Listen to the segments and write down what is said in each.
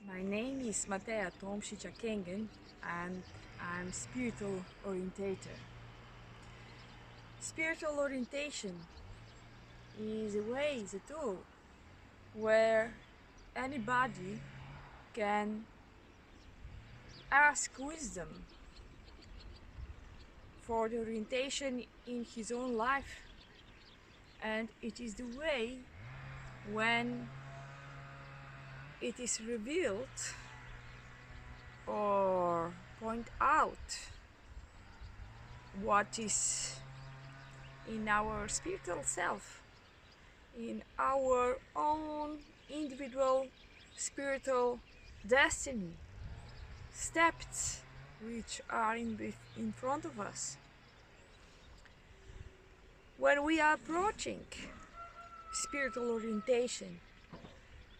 My name is Matea Tomšić Akengen and I'm spiritual orientator. Spiritual orientation is a way, is a tool where anybody can ask wisdom for the orientation in his own life, and it is the way when it is revealed or point out what is in our spiritual self, in our own individual spiritual destiny, steps which are in front of us. When we are approaching spiritual orientation,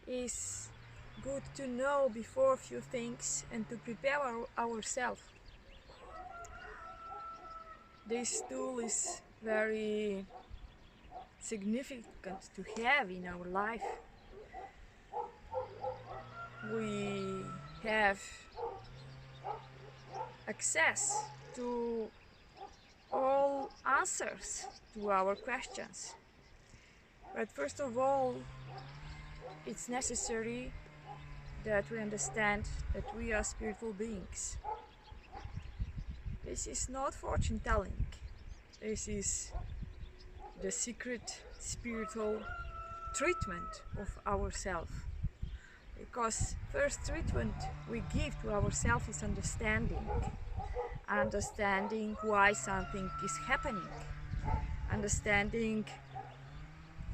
is good to know before a few things and to prepare ourselves. This tool is very significant to have in our life. We have access to all answers to our questions. But first of all, it's necessary that we understand that we are spiritual beings. This is not fortune telling. This is the secret spiritual treatment of ourselves. Because first treatment we give to ourselves is understanding. Understanding why something is happening. Understanding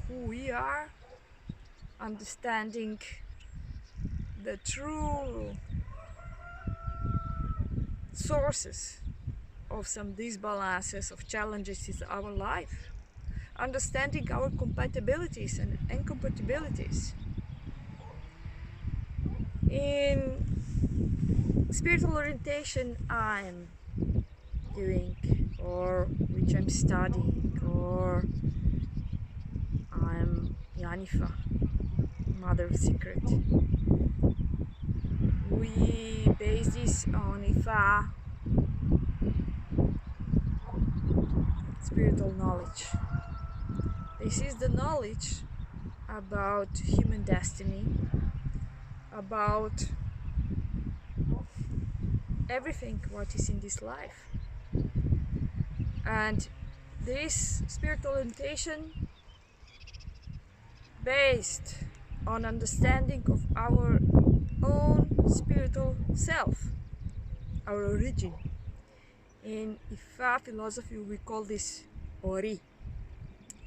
who we are. Understanding the true sources of some disbalances, of challenges in our life. Understanding our compatibilities and incompatibilities. In spiritual orientation I'm doing, or which I'm studying, or I'm Yanifa, Mother of Secret. We base this on Ifa spiritual knowledge. This is the knowledge about human destiny, about everything what is in this life. And this spiritual orientation based on understanding of our own spiritual self, our origin. In Ifa philosophy we call this Ori.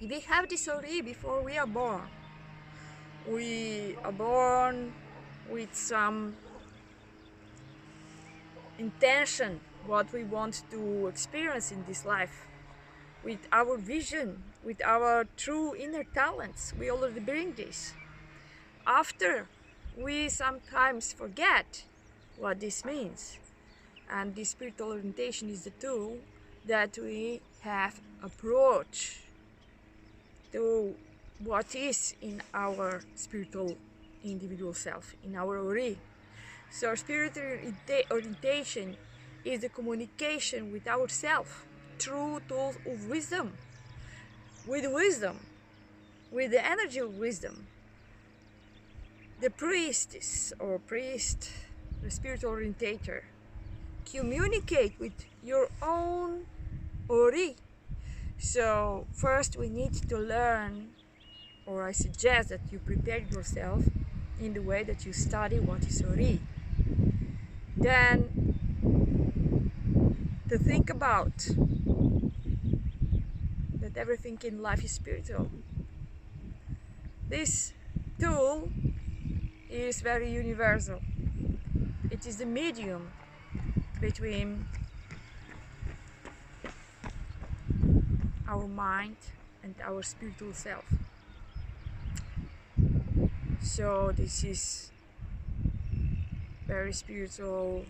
We have this Ori before we are born. We are born with some intention, what we want to experience in this life, with our vision, with our true inner talents. We already bring this. After, we sometimes forget what this means, and this spiritual orientation is the tool that we have approach to what is in our spiritual individual self, in our Ori. So spiritual orientation is the communication with ourself through tools of wisdom, with the energy of wisdom. The priestess or priest, the spiritual orientator, communicate with your own Ori. So first we need to learn, or I suggest that you prepare yourself in the way that you study what is Ori. Then to think about that everything in life is spiritual. This tool is very universal. It is the medium between our mind and our spiritual self. So this is very spiritual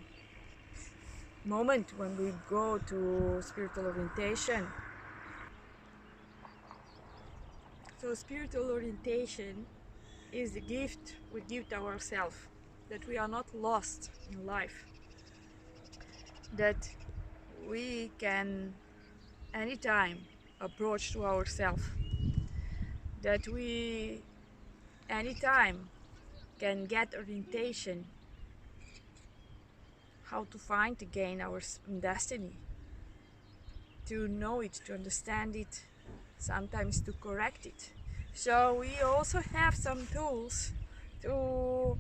moment when we go to spiritual orientation. So spiritual orientation is the gift we give to ourselves. that we are not lost in life, that we can anytime approach to ourselves, that we anytime can get orientation how to find again our destiny, to know it, to understand it, sometimes to correct it. So we also have some tools to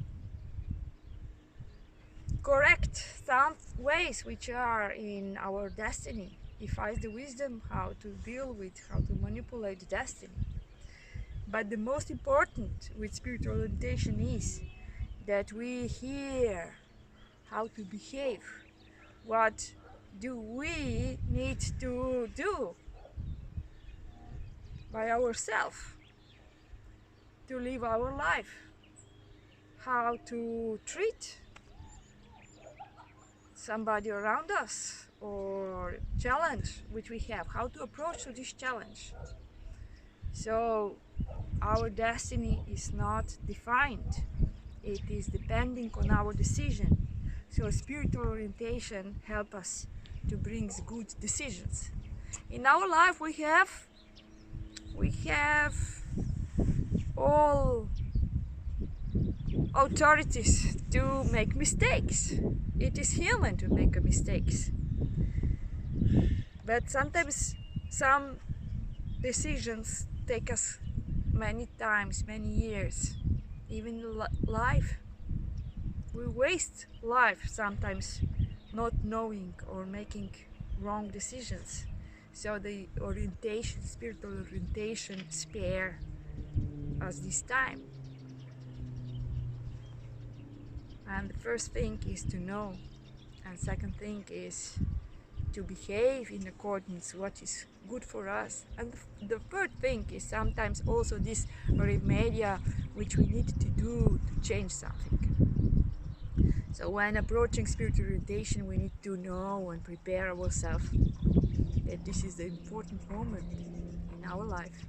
correct some ways which are in our destiny. If I have the wisdom how to deal with, how to manipulate destiny. But the most important with spiritual orientation is that we hear how to behave. What do we need to do by ourselves to live our life? How to treat somebody around us or challenge which we have, how to approach to this challenge. So our destiny is not defined, it is depending on our decision. So spiritual orientation helps us to bring good decisions. In our life we have all authorities to make mistakes. It is human to make mistakes. But sometimes some decisions take us many times, many years, even life. We waste life sometimes not knowing or making wrong decisions. So the orientation, spiritual orientation, spare us this time. And the first thing is to know, and second thing is to behave in accordance what is good for us. And the third thing is sometimes also this remedia which we need to do to change something. So when approaching spiritual orientation, we need to know and prepare ourselves that this is the important moment in our life.